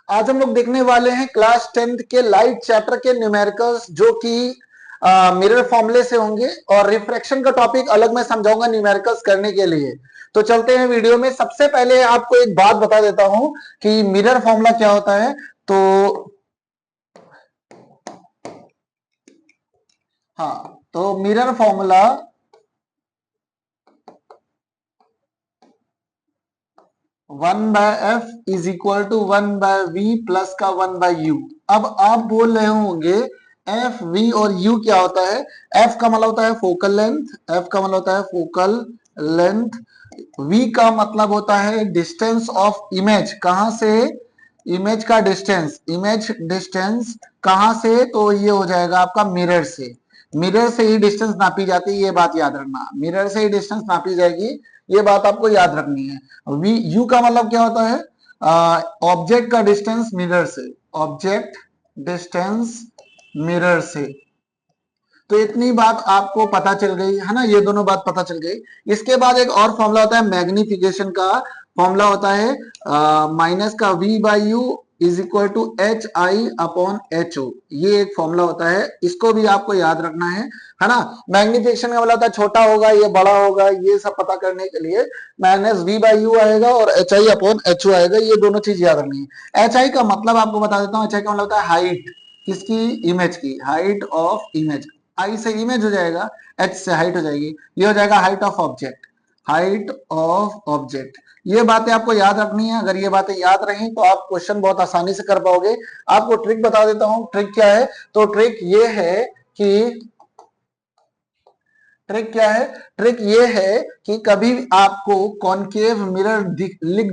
आज हम लोग देखने वाले हैं क्लास 10th के लाइट चैप्टर के न्यूमेरिकल्स जो कि मिरर फॉर्मूले से होंगे, और रिफ्रैक्शन का टॉपिक अलग मैं समझाऊंगा न्यूमेरिकल्स करने के लिए। तो चलते हैं वीडियो में। सबसे पहले आपको एक बात बता देता हूं कि मिरर फॉर्मूला क्या होता है। तो हाँ, तो mirror formula 1/f is equal to 1/v plus का 1/u। अब आप बोल रहे होंगे एफ वी और यू क्या होता है। एफ का मतलब होता है फोकल लेंथ, एफ का मतलब होता है फोकल लेंथ। वी का मतलब होता है डिस्टेंस ऑफ इमेज, कहां से, इमेज का डिस्टेंस, इमेज डिस्टेंस कहां से, तो ये हो जाएगा आपका मिरर से। मिरर से ही डिस्टेंस नापी जाती है, ये बात याद रखना, मिरर से ही डिस्टेंस नापी जाएगी, ये बात आपको याद रखनी है। वी यू का मतलब क्या होता है, ऑब्जेक्ट का डिस्टेंस मिरर से, ऑब्जेक्ट डिस्टेंस मिरर से। तो इतनी बात आपको पता चल गई है ना, ये दोनों बात पता चल गई। इसके बाद एक और फॉर्मूला होता है मैग्निफिकेशन का। फॉर्मूला होता है माइनस का v by U is equal to H I upon H O. ये एक फॉर्मूला होता है, इसको भी आपको याद रखना है ना। मैग्निफिकेशन का मतलब होता है छोटा होगा ये बड़ा होगा, ये सब पता करने के लिए माइनस v बाई यू आएगा और H I upon H O आएगा, ये दोनों चीज याद रखनी है। एच आई का मतलब आपको बता देता हूँ, एच आई का मतलब होता है हाइट, किसकी, इमेज की, हाइट ऑफ इमेज। आई से इमेज हो जाएगा, एच से हाइट हो जाएगी, ये हो जाएगा height of object, height of object. ये बातें आपको याद रखनी है। अगर ये बातें याद रही तो आप क्वेश्चन बहुत आसानी से कर पाओगे। आपको ट्रिक बता देता हूं, ट्रिक क्या है। तो ट्रिक ये है कि ट्रिक क्या है, ट्रिक ये है कि कभी आपको कॉनकेव मिरर दिख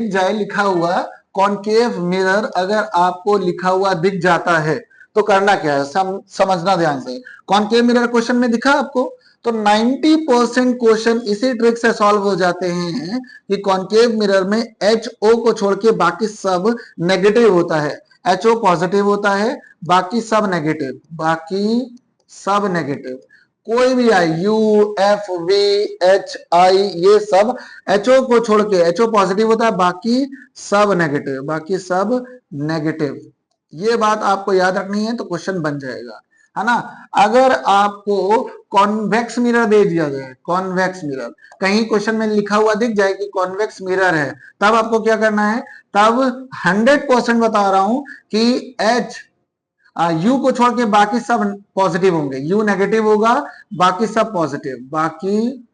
जाए लिखा हुआ, कॉनकेव मिरर अगर आपको लिखा हुआ दिख जाता है तो करना क्या है, समझना ध्यान से। कॉनकेव मिरर क्वेश्चन में दिखा आपको, तो 90% क्वेश्चन इसी ट्रिक से सॉल्व हो जाते हैं कि कॉनकेव मिरर में एच ओ को छोड़ के बाकी सब नेगेटिव होता है, एच ओ पॉजिटिव होता है, बाकी सब नेगेटिव, बाकी सब नेगेटिव। कोई भी आए, U F V H I, ये सब एचओ को छोड़ के, एचओ पॉजिटिव होता है, बाकी सब नेगेटिव, बाकी सब नेगेटिव। ये बात आपको याद रखनी है तो क्वेश्चन बन जाएगा, है ना। अगर आपको कॉन्वेक्स मिरर दे दिया जाए, कॉन्वेक्स मिरर कहीं क्वेश्चन में लिखा हुआ दिख जाए कि कॉन्वेक्स मिरर है, तब आपको क्या करना है, तब 100% बता रहा हूं कि एच यू को छोड़ के बाकी सब पॉजिटिव होंगे, यू नेगेटिव होगा, बाकी सब पॉजिटिव, बाकी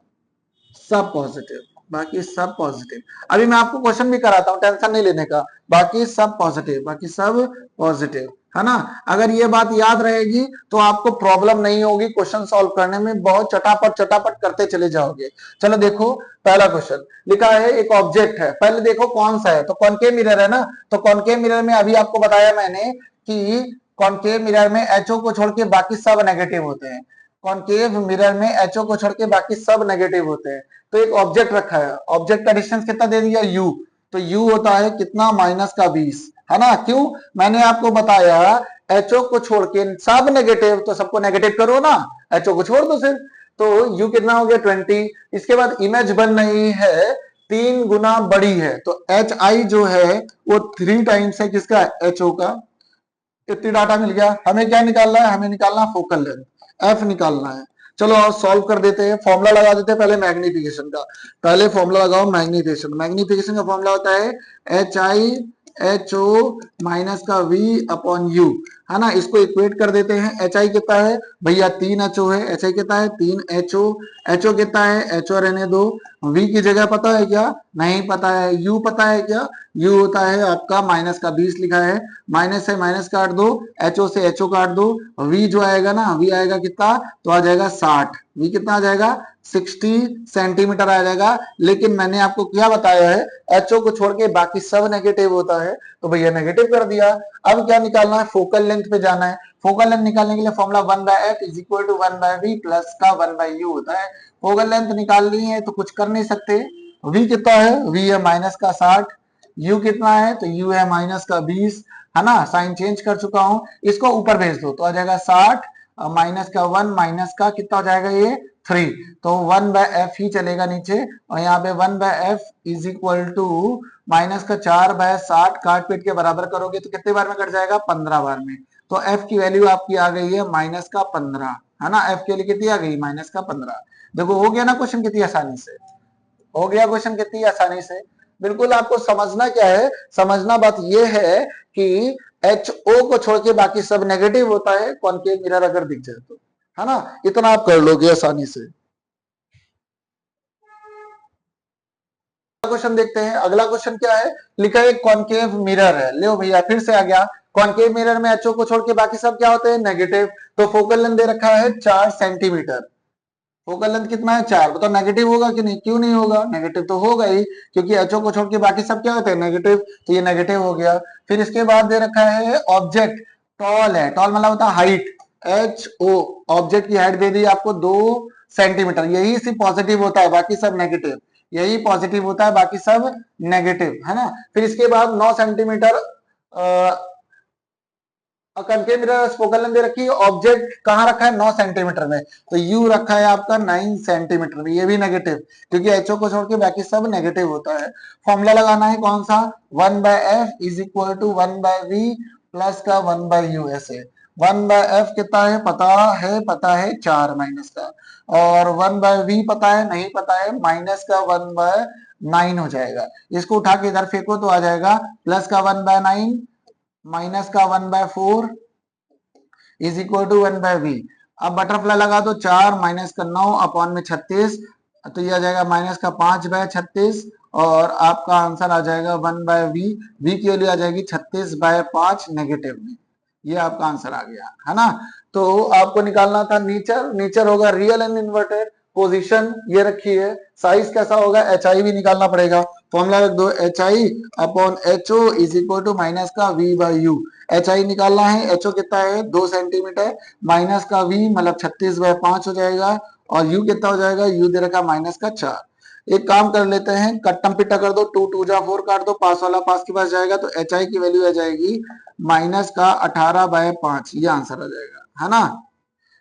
सब पॉजिटिव, बाकी सब पॉजिटिव। अभी मैं आपको क्वेश्चन भी कराता हूं, टेंशन नहीं लेने का, बाकी सब पॉजिटिव, बाकी सब पॉजिटिव, है ना। अगर ये बात याद रहेगी तो आपको प्रॉब्लम नहीं होगी क्वेश्चन सॉल्व करने में, बहुत चटापट चटापट करते चले जाओगे। चलो देखो, पहला क्वेश्चन लिखा है, एक ऑब्जेक्ट है, पहले देखो कौन सा है, तो कॉनकेव मिरर है ना। तो कॉनकेव मिरर में अभी आपको बताया मैंने कि कॉनकेव मिरर में एचओ को छोड़ के बाकी सब नेगेटिव होते हैं, कॉनकेव मिरर में एचओ को छोड़ के बाकी सब नेगेटिव होते हैं। तो एक ऑब्जेक्ट रखा है, ऑब्जेक्ट का डिस्टेंस कितना दे दिया, यू। तो यू होता है कितना, -20, है ना। क्यों, मैंने आपको बताया एचओ को छोड़ के सब नेगेटिव, तो सबको नेगेटिव करो ना, एचओ को छोड़ दो सिर्फ। तो यू कितना हो गया, 20। इसके बाद इमेज बन रही है 3 गुना बड़ी है, तो एच आई जो है वो 3 टाइम्स है किसका, एचओ का। इतनी डाटा मिल गया, हमें क्या निकालना है, हमें निकालना फोकल लेंथ, एफ निकालना है। चलो और सॉल्व कर देते हैं, फॉर्मूला लगा देते हैं पहले मैग्निफिकेशन का। पहले फॉर्मूला लगाओ मैग्निफिकेशन, मैग्निफिकेशन का फॉर्मूला होता है H I H O minus का वी अपॉन यू, है ना। इसको इक्वेट कर देते हैं। एच आई कितना है भैया, 3 एच ओ है, एच आई कितना है 3 एच ओ, एच ओ कितना है, एच ओ रहने दो। वी की जगह पता है क्या, नहीं पता है। यू पता है क्या, यू होता है आपका -20 लिखा है, माइनस से माइनस काट दो, एचओ से एचओ काट दो, वी जो आएगा ना, वी आएगा कितना, तो आ जाएगा 60, वी कितना आ जाएगा 60 सेंटीमीटर आ जाएगा। लेकिन मैंने आपको क्या बताया है, एचओ को छोड़ के बाकी सब नेगेटिव होता है, तो भैया नेगेटिव कर दिया। अब क्या निकालना है, फोकल लेंथ पे जाना है। फोकल लेंथ निकालने के लिए formula 1/f is equal to 1/v plus का 1/u होता है। फोकल लेंथ निकालनी है तो कुछ कर नहीं सकते। वी कितना है, वी है -60, यू कितना है, तो यू है -20, है ना। साइन चेंज कर चुका हूं, इसको ऊपर भेज दो तो आ जाएगा 60 माइनस का 1 माइनस का कितना हो जाएगा ये 3, तो 1/f ही चलेगा नीचे, और यहाँ पे 1/f is equal to minus का 4/60 काट पीट के बराबर करोगे तो कितने बार में कट जाएगा 15 बार में। तो f की वैल्यू आपकी आ गई है माइनस का 15, है ना। f के लिए कितनी आ गई माइनस का 15। देखो हो गया ना क्वेश्चन कितनी आसानी से, हो गया क्वेश्चन कितनी आसानी से। बिल्कुल आपको समझना क्या है, समझना बात यह है कि HO को छोड़ के बाकी सब नेगेटिव होता है कॉनकेव मिरर अगर दिख जाए तो, है ना। इतना आप कर लोगे आसानी से। क्वेश्चन देखते हैं। अगला क्वेश्चन क्या है, लिखा है कॉनकेव मिरर है। लो भैया फिर से आ गया, कॉनकेव मिरर में HO को छोड़ के बाकी सब क्या होते हैं नेगेटिव। तो फोकल लेंथ दे रखा है 4 सेंटीमीटर, फोकल लेंथ कितना है 4, बताओ नेगेटिव होगा कि नहीं, क्यों नहीं होगा, नेगेटिव तो होगा ही, क्योंकि HO को छोड़ के बाकी सब क्या होते हैं नेगेटिव, तो ये नेगेटिव हो गया। फिर इसके बाद दे रखा है ऑब्जेक्ट टॉल है, टॉल मतलब होता है हाइट, HO ऑब्जेक्ट की हाइट दे दी आपको 2 सेंटीमीटर, यही सिर्फ पॉजिटिव होता है बाकी सब नेगेटिव, यही पॉजिटिव होता है बाकी सब नेगेटिव, है ना। फिर इसके बाद 9 centimetre concave mirror focal length दे रखी है, ऑब्जेक्ट कहां रखा है 9 सेंटीमीटर में, तो यू रखा है आपका 9 सेंटीमीटर में, ये भी नेगेटिव, क्योंकि एचओ को छोड़ के बाकी सब नेगेटिव होता है। फॉर्मूला लगाना है कौन सा, 1/f is equal to 1/v plus का 1/u ऐसे। 1/f कितना है पता है 4 माइनस का, और 1/v पता है नहीं पता है, माइनस का 1/9 हो जाएगा। इसको उठा के इधर फेंको तो आ जाएगा प्लस का 1/9 माइनस का 1/4 इज इक्वल टू 1/v। अब बटरफ्लाई लगा दो, 4 माइनस का 9 अपॉन में 36, तो ये आ जाएगा माइनस का 5/36, और आपका आंसर आ जाएगा 1/v, v की वैल्यू आ जाएगी 36/5 नेगेटिव में, ये आपका आंसर आ गया, है ना। तो आपको निकालना था नेचर, नेचर होगा रियल एंड इन्वर्टेड, पोजीशन ये रखी है, साइज कैसा होगा एच आई भी निकालना पड़ेगा। फॉर्मूला रख दो, H I upon H O is equal to minus का V by U. H I निकालना है, एच ओ कितना है 2 सेंटीमीटर, माइनस का वी मतलब 36/5 हो जाएगा, और यू कितना हो जाएगा, यू दे रखा माइनस का 4। एक काम कर लेते हैं, कट्टम पिट्टा कर दो, 2 2 जा 4 काट दो, पास वाला पास के पास जाएगा, तो एच आई की वैल्यू आ जाएगी माइनस का 18/5, ये आंसर आ जाएगा, है ना।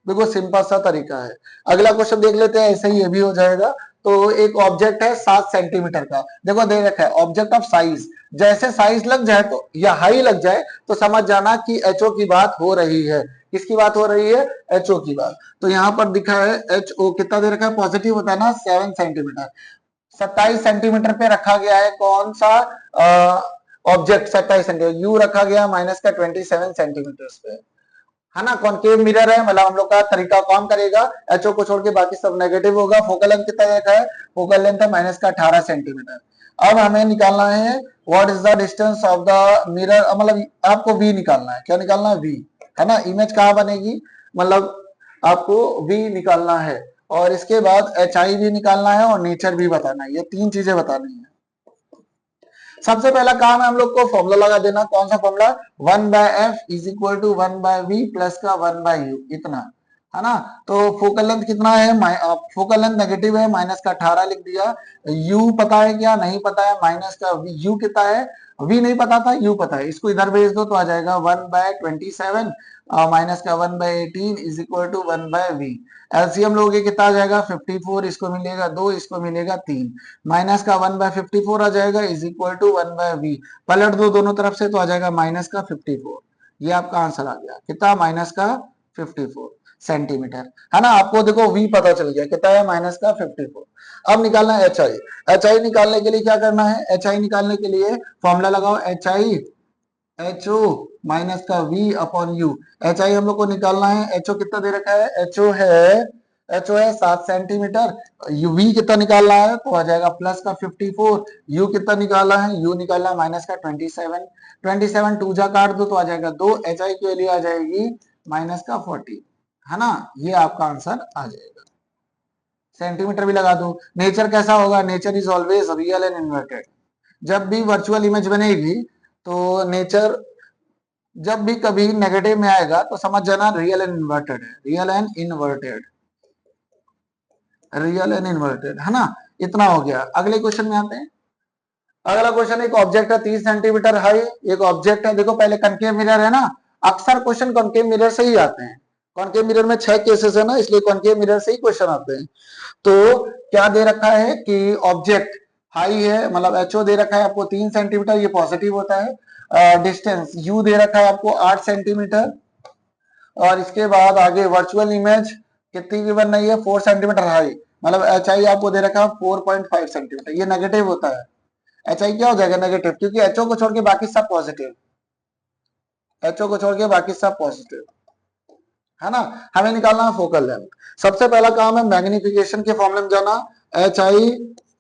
देखो सिंपल सा तरीका है। अगला क्वेश्चन देख लेते हैं, ऐसे ही ये भी हो जाएगा। तो एक ऑब्जेक्ट है 7 सेंटीमीटर का, देखो दे रखा है ऑब्जेक्ट ऑफ साइज, जैसे साइज लग जाए तो या हाई लग जाए तो समझ जाना कि एचओ की बात हो रही है। किसकी बात हो रही है, एचओ की बात। तो यहाँ पर दिखा है एचओ कितना दे रखा है, पॉजिटिव होता है ना 7 सेंटीमीटर, 27 सेंटीमीटर पे रखा गया है कौन सा ऑब्जेक्ट, 27 सेंटीमीटर, यू रखा गया माइनस का 27 सेंटीमीटर पे, है ना। कॉनकेव मिरर है, मतलब हम लोग का तरीका काम करेगा, एचओ को छोड़ के बाकी सब नेगेटिव होगा। फोकल लेंथ कितना देखा है, फोकल लेंथ है माइनस का 18 सेंटीमीटर। अब हमें निकालना है what is the distance of the mirror, मतलब आपको वी निकालना है, क्या निकालना है वी, है ना। इमेज कहाँ बनेगी, मतलब आपको वी निकालना है, और इसके बाद एच आई भी निकालना है और नेचर भी बताना है, ये 3 चीजें बतानी है। सबसे पहला काम है हम लोग को फॉर्मूला लगा देना, कौन सा formula, 1/f is equal to 1/v plus का 1/u, इतना, है ना। तो फोकल लेंथ कितना है, फोकल लेंथ नेगेटिव है, माइनस का 18 लिख दिया। u पता है क्या, नहीं पता है, माइनस का u कितना है, v नहीं पता था, u पता है, इसको इधर भेज दो तो आ जाएगा 1/27 माइनस का 1/18 is equal to 1/v। LCM लोगे कितना आ जाएगा 54, इसको मिलेगा 2, इसको मिलेगा 3, माइनस का 1/54 आ जाएगा इज इक्वल टू 1/v, पलट दो दोनों तरफ से तो आ जाएगा माइनस का 54, ये आपका आंसर आ गया, कितना माइनस का 54 सेंटीमीटर, है ना। आपको देखो v पता चल गया कितना है माइनस का 54। अब निकालना है एच आई, एच आई निकालने के लिए क्या करना है, एच आई निकालने के लिए फॉर्मूला लगाओ, H I H O minus का v upon U. H I हम लोग को निकालना है, एच ओ कितना दे रखा है, एच ओ है 7 सेंटीमीटर, यू वी कितना निकालना है तो आ जाएगा प्लस का 54, यू कितना निकाला है, यू निकालना है माइनस का 27, 27 टू जा काट दो तो आ जाएगा 2, एच आई के लिए आ जाएगी माइनस का 40, है ना। ये आपका आंसर आ जाएगा, सेंटीमीटर भी लगा दो। नेचर कैसा होगा, nature is always real and inverted, जब भी वर्चुअल इमेज बनेगी तो नेचर जब भी कभी नेगेटिव में आएगा तो समझ जाना रियल एंड इन्वर्टेड है, real and inverted, real and inverted, है ना। इतना हो गया। अगले क्वेश्चन में आते हैं। अगला क्वेश्चन, एक ऑब्जेक्ट है 30 सेंटीमीटर हाई, एक ऑब्जेक्ट है, देखो पहले कनकेव मिरर है ना, अक्सर क्वेश्चन कनकेव मिरर से ही आते हैं, कॉनकेव मिरर में 6 केसेस है ना, इसलिए कॉनकेव मिरर से ही क्वेश्चन आते हैं। तो क्या दे रखा है कि ऑब्जेक्ट हाई है, मतलब एचओ दे रखा है आपको 3 सेंटीमीटर, ये पॉजिटिव होता है। डिस्टेंस यू दे रखा है आपको 8 सेंटीमीटर, और इसके बाद आगे वर्चुअल इमेज कितनी की बन रही है 4 सेंटीमीटर हाई, मतलब एच आई आपको दे रखा है 4.5 सेंटीमीटर, ये नेगेटिव होता है। एच आई क्या हो जाएगा नेगेटिव, क्योंकि एचओ को छोड़ के बाकी सब पॉजिटिव, एचओ को छोड़ के बाकी सब पॉजिटिव है ना। हमें निकालना है फोकल लेंथ। सबसे पहला काम है मैग्निफिकेशन के फॉर्मूले में जाना, H I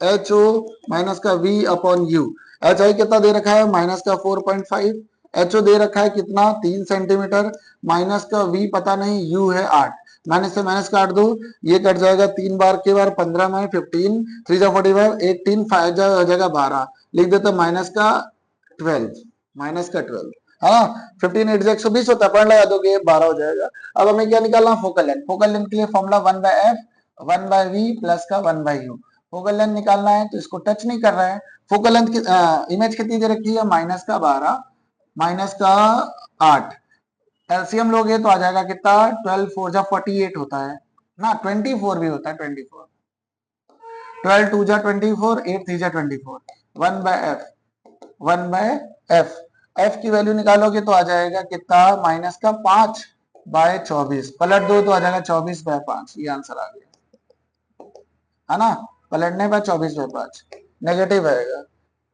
H O minus का V upon U. H I कितना दे रखा है माइनस का 4.5, एच ओ दे रखा है कितना 3 सेंटीमीटर, माइनस का वी पता नहीं, यू है 8, माइनस से माइनस काट दो, ये कट जाएगा 3 बार के बार 15 में 15, 3 जा 45, 18 5 हो जाएगा 12, लिख देते माइनस का 12, माइनस का 12, हाँ 15 8 120 होता है, पॉइंट लगा दोगे 12 हो जाएगा। अब हमें क्या निकालना फोकल लेंथ, फोकल लेंथ के लिए फॉर्मूला 1/f 1/v प्लस का 1/u। फोकल लेंथ निकालना है तो इसको टच नहीं कर रहा है। फोकल लेंथ की इमेज कितनी दे रखी है माइनस का 12 माइनस का 8, एलसीएम लोगे तो आ जाएगा कितना 12 4 जा 48 होता है ना, 24 भी होता है 24, 12 2 जा 24, 8 3 जा 24, 1/f 1/f, f की वैल्यू निकालोगे तो आ जाएगा कितना माइनस का 5/24, पलट दो तो आ जाएगा 24/5, ये आंसर आ गया है ना, पलटने पर 24/5 नेगेटिव आएगा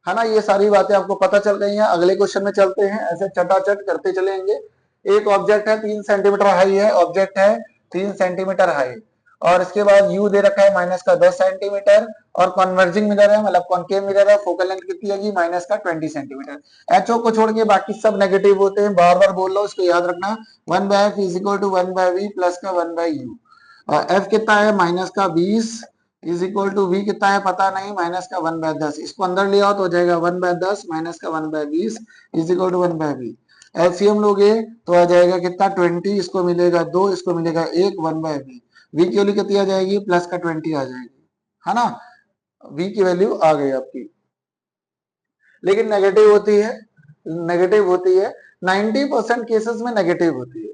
है ना। ये सारी बातें आपको पता चल रही हैं। अगले क्वेश्चन में चलते हैं, ऐसे चटाचट करते चलेंगे। एक ऑब्जेक्ट है 3 सेंटीमीटर हाई है, ऑब्जेक्ट है 3 सेंटीमीटर हाई, और इसके बाद यू दे रखा है माइनस का 10 सेंटीमीटर, और कन्वर्जिंग मिरर है, मतलब कॉनकेव मिरर है, फोकल लेंथ कितनी होगी माइनस का 20 सेंटीमीटर। एचओ को छोड़ के बाकी सब नेगेटिव होते हैं, बार बार बोल रहा हूं, इसको याद रखना। 1/f is equal to 1/v plus का 1/u। एफ कितना है माइनस का 20 इज इक्वल टू वी कितना है पता नहीं, माइनस का 1/10, इसको अंदर ले आओ तो हो जाएगा 1/10 माइनस का 1/20 is equal to 1/v। LCM लोगे तो आ जाएगा कितना 20, इसको मिलेगा 2, इसको मिलेगा 1, 1/v। वी की वैल्यू कितनी आ जाएगी प्लस का 20 आ जाएगी है ना, वी की वैल्यू आ गई आपकी। लेकिन नेगेटिव होती है, नेगेटिव होती है 90% केसेस में नेगेटिव होती है।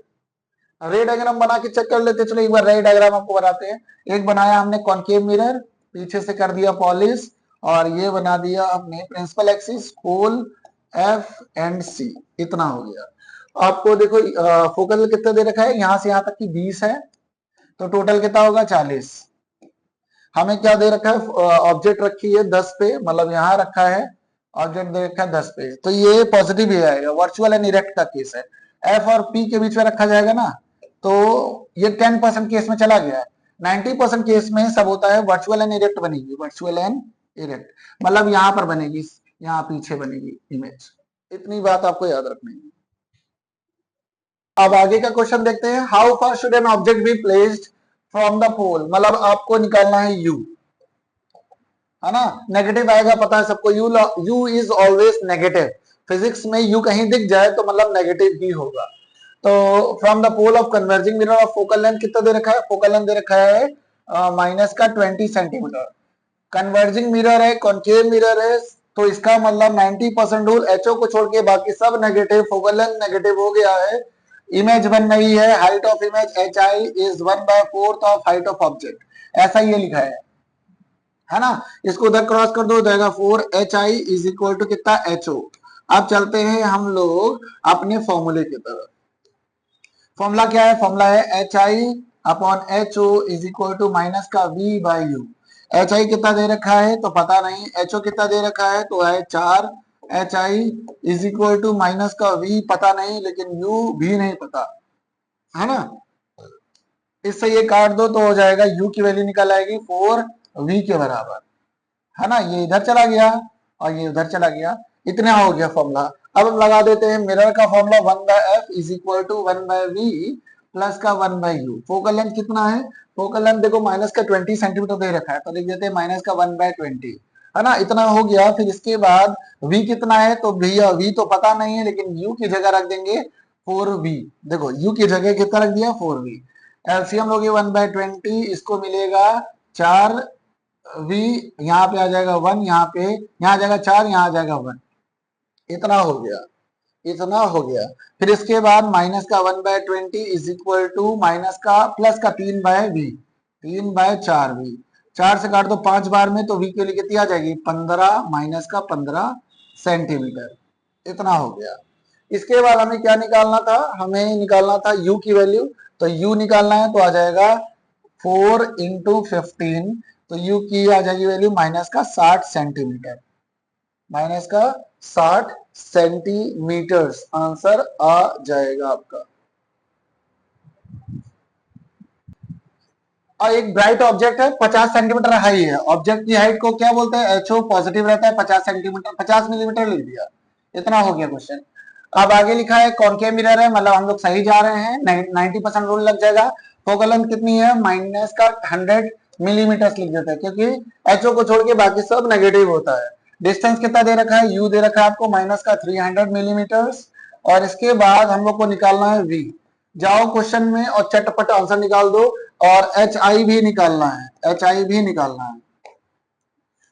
रे डायग्राम बना के चेक कर लेते, चलो एक बार रे डायग्राम आपको बनाते हैं। एक बनाया हमने कॉनकेव मिरर, पीछे से कर दिया पॉलिश, और ये बना दिया हमने principal axis whole F and C, इतना हो गया। आपको देखो फोकल कितना दे रखा है, यहां से यहां तक की 20 है, तो टोटल कितना होगा 40। हमें क्या दे रखा है ऑब्जेक्ट रखी है 10 पे, मतलब यहां रखा है ऑब्जेक्ट दे रखा है 10 पे, तो ये पॉजिटिव ही आएगा, वर्चुअल एंड इरेक्ट का केस है। एफ और पी के बीच में रखा जाएगा ना, तो ये 10% केस में चला गया है। 90% केस में सब होता है वर्चुअल एंड इरेक्ट बनेगी, वर्चुअल एंड इरेक्ट, मतलब यहां पर बनेगी, यहां पीछे बनेगी इमेज, इतनी बात आपको याद रखनी है। अब आगे का क्वेश्चन देखते हैं, how far should an object be placed from the pole, मतलब आपको निकालना है यू है ना, नेगेटिव आएगा पता है सबको, U is always negative, physics में यू कहीं दिख जाए तो मतलब नेगेटिव ही होगा। तो from the pole of converging mirror of focal length कितना दे रखा है, फोकल लेंथ दे रखा है माइनस का 20 सेंटीमीटर। कन्वर्जिंग मिरर है, कॉनकेव मिरर है, तो इसका मतलब 90% रूल, एचओ को छोड़ के बाकी सब नेगेटिव, फोकल लेंथ नेगेटिव हो गया है। इमेज बन रही है, height of image H I is 1/4 of height of object, ऐसा ये लिखा है ना। इसको उधर क्रॉस कर दो, जाएगा 4HI इज इक्वल टू कितना HO। अब चलते हैं हम लोग अपने फॉर्मूले की तरफ। फॉर्मूला क्या है, फॉर्मूला है HI upon HO is equal to minus का V/U। HI कितना दे रखा है तो पता नहीं, HO कितना दे रखा है तो है 4, HI is equal to minus का V पता नहीं, लेकिन U भी नहीं पता है ना। इससे ये काट दो तो हो जाएगा, U की वैल्यू निकल आएगी 4V के बराबर है ना, ये इधर चला गया और ये उधर चला गया, इतना हो गया फॉर्मूला। अब हम लगा देते हैं मिरर का formula 1/f is equal to 1/v plus का 1/u। फोकल लेंथ कितना है, फोकल लेंथ देखो माइनस का 20 सेंटीमीटर दे रखा है, तो लिख देते हैं माइनस का 1/20 है ना, इतना हो गया। फिर इसके बाद v कितना है, तो भैया v तो पता नहीं है, लेकिन u की जगह रख देंगे 4v। देखो u की जगह कितना रख दिया 4v, एलसीएम लोगे 1/20, इसको मिलेगा 4, v यहाँ पे आ जाएगा 1, यहाँ पे यहाँ आ जाएगा 4, यहाँ आ जाएगा 1, इतना हो गया, इतना हो गया। फिर इसके बाद माइनस का 1/20 इज इक्वल टू माइनस का प्लस का 3/v, 3/4v, 4 से काट दो 5 बार में, तो v की वैल्यू कितनी आ जाएगी 15 माइनस का 15 सेंटीमीटर। इतना हो गया। इसके बाद हमें क्या निकालना था, हमें निकालना था u की वैल्यू। तो u निकालना है तो आ जाएगा 4 इंटू 15, तो u की आ जाएगी वैल्यू माइनस का 60 सेंटीमीटर, माइनस का 60 सेंटीमीटर्स आंसर आ जाएगा आपका। और एक ब्राइट ऑब्जेक्ट है 50 सेंटीमीटर हाई है, ऑब्जेक्ट की हाइट को क्या बोलते हैं, एचओ पॉजिटिव रहता है 50 सेंटीमीटर, 50 मिलीमीटर लिख दिया। इतना हो गया क्वेश्चन। अब आगे लिखा है कॉनकेव मिरर है, मतलब हम लोग सही जा रहे हैं, 90% रूल लग जाएगा। फोकल लेंथ कितनी है माइनस का 100 मिलीमीटर लिख देते हैं, क्योंकि एचओ को छोड़ के बाकी सब नेगेटिव होता है। डिस्टेंस कितना दे रखा है, यू दे रखा है आपको माइनस का 300 मिलीमीटर्स। और इसके बाद हम लोग को निकालना है वी। जाओ क्वेश्चन में और चटपट आंसर निकाल दो। और एच आई भी निकालना है, एच आई भी निकालना है।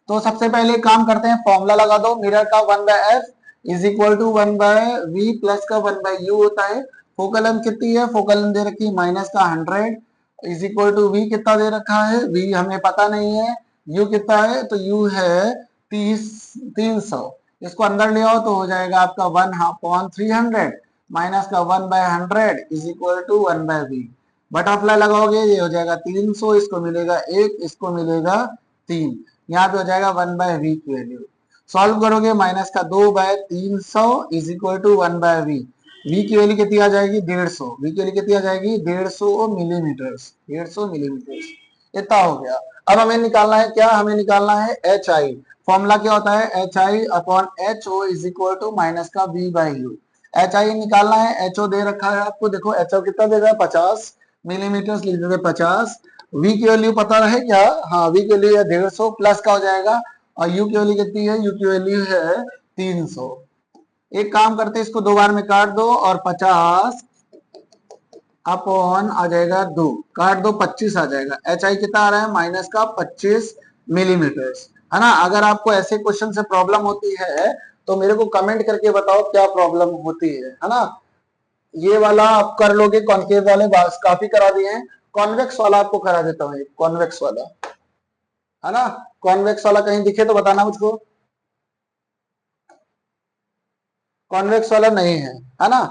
तो सबसे पहले काम करते हैं, फॉर्मूला लगा दो, मिरर का 1/f is equal to 1/v plus का 1/u होता है। फोकल लेंथ कितनी है, फोकल लेंथ दे रखी है माइनस का 100 इज इक्वल टू v कितना दे रखा है, v हमें पता नहीं है, u कितना है, तो u है 300। इसको अंदर ले आओ तो हो जाएगा आपका 1/300 माइनस का 1/100 is equal to 1/v। Butterfly लगाओगे ये हो जाएगा 300, इसको मिलेगा 1, इसको मिलेगा 3, यहाँ पे हो जाएगा 1/v की वैल्यू। सॉल्व करोगे माइनस का 2/300 is equal to 1/v। v की वैल्यू कितनी आ जाएगी 150, v की वैल्यू कितनी आ जाएगी 150 मिलीमीटर, 150 मिलीमीटर। इतना हो गया। अब हमें निकालना है क्या, हमें निकालना है एच आई। फॉर्मूला क्या होता है, H I upon H O is equal to minus का v/u। एच आई निकालना है, एच ओ दे रखा है आपको, देखो एच ओ कितना दे रहा है 50 मिलीमीटर लिख देते 50। v की वैल्यू पता रहे क्या, हाँ v की वैल्यू है 150 प्लस का हो जाएगा, और u की वैल्यू कितनी है, u की वैल्यू है 300। एक काम करते हैं, इसको दो बार में काट दो और 50 अपॉन आ जाएगा 2, काट दो 25 आ जाएगा। एच आई कितना आ रहा है माइनस का 25 मिलीमीटर, है ना। अगर आपको ऐसे क्वेश्चन से प्रॉब्लम होती है तो मेरे को कमेंट करके बताओ क्या प्रॉब्लम होती है ना। ये वाला आप कर लोगे, कॉन्केव वाले बास काफी करा दिए हैं। कॉन्वेक्स वाला आपको करा देता हूँ, कॉन्वेक्स वाला, है ना। कॉन्वेक्स वाला कहीं दिखे तो बताना मुझको, कॉन्वेक्स वाला नहीं है, है ना।